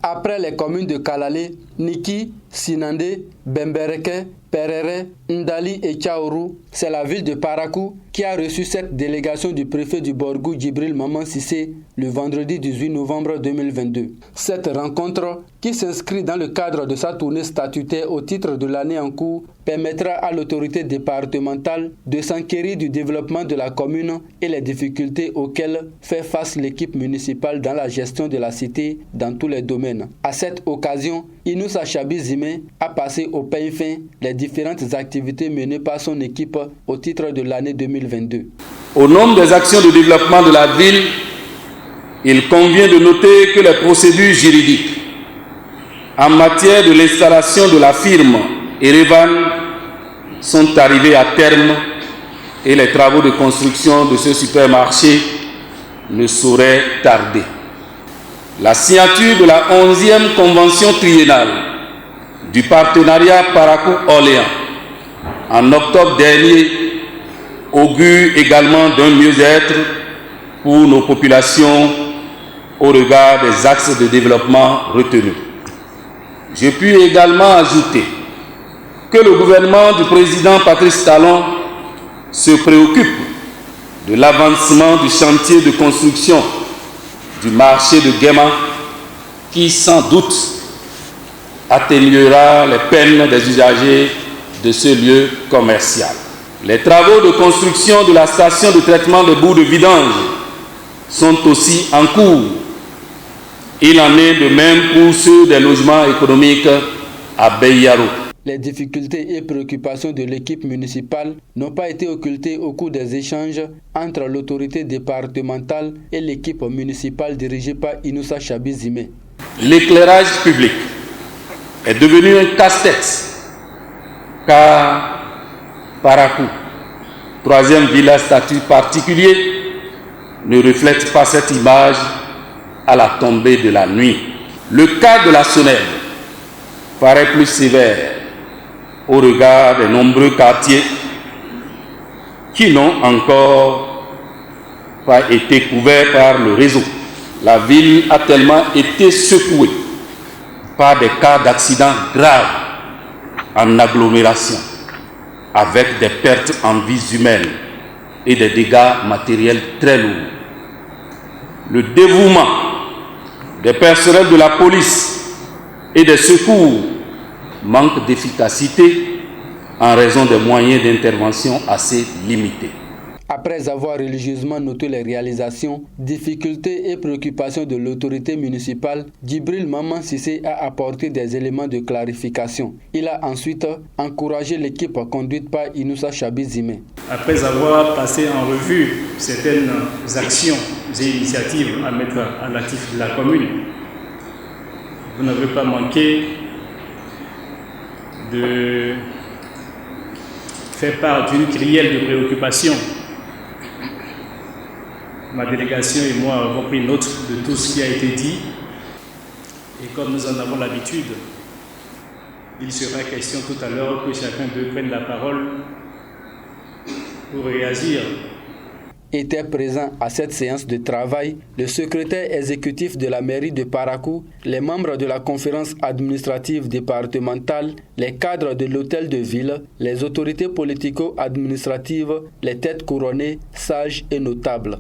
Après les communes de Kalale, Niki, Sinandé, Bembereke, Perere, Ndali et Tchaourou, c'est la ville de Parakou qui a reçu cette délégation du préfet du Borgou Djibril Maman Cissé le vendredi 18 novembre 2022. Cette rencontre, qui s'inscrit dans le cadre de sa tournée statutaire au titre de l'année en cours, permettra à l'autorité départementale de s'enquérir du développement de la commune et les difficultés auxquelles fait face l'équipe municipale dans la gestion de la cité dans tous les domaines. À cette occasion, Inoussa Chabi Zimé a passé au peigne fin les différentes activités menées par son équipe au titre de l'année 2022. Au nom des actions de développement de la ville, il convient de noter que les procédures juridiques en matière de l'installation de la firme Erevan sont arrivées à terme et les travaux de construction de ce supermarché ne sauraient tarder. La signature de la 11e convention triennale du partenariat Parakou-Orléans en octobre dernier augure également d'un mieux-être pour nos populations au regard des axes de développement retenus. Je puis également ajouter que le gouvernement du président Patrice Talon se préoccupe de l'avancement du chantier de construction du marché de Guéma qui sans doute atténuera les peines des usagers de ce lieu commercial. Les travaux de construction de la station de traitement des boues de vidange sont aussi en cours. Il en est de même pour ceux des logements économiques à Beyaro. Les difficultés et préoccupations de l'équipe municipale n'ont pas été occultées au cours des échanges entre l'autorité départementale et l'équipe municipale dirigée par Inoussa Chabi Zimé. L'éclairage public est devenu un casse-tête car Parakou, troisième village statut particulier, ne reflète pas cette image à la tombée de la nuit. Le cas de la Sonnelle paraît plus sévère au regard des nombreux quartiers qui n'ont encore pas été couverts par le réseau. La ville a tellement été secouée par des cas d'accidents graves en agglomération, avec des pertes en vies humaines et des dégâts matériels très lourds. Le dévouement des personnels de la police et des secours manque d'efficacité en raison des moyens d'intervention assez limités. Après avoir religieusement noté les réalisations, difficultés et préoccupations de l'autorité municipale, Djibril Maman Cissé a apporté des éléments de clarification. Il a ensuite encouragé l'équipe conduite par Inoussa Chabi Zimé. Après avoir passé en revue certaines actions et initiatives à mettre à l'actif de la commune, vous n'avez pas manqué de faire part d'une crielle de préoccupation. Ma délégation et moi avons pris note de tout ce qui a été dit. Et comme nous en avons l'habitude, il sera question tout à l'heure que chacun d'eux prenne la parole pour réagir. Était présent à cette séance de travail le secrétaire exécutif de la mairie de Parakou, les membres de la conférence administrative départementale, les cadres de l'hôtel de ville, les autorités politico-administratives, les têtes couronnées, sages et notables.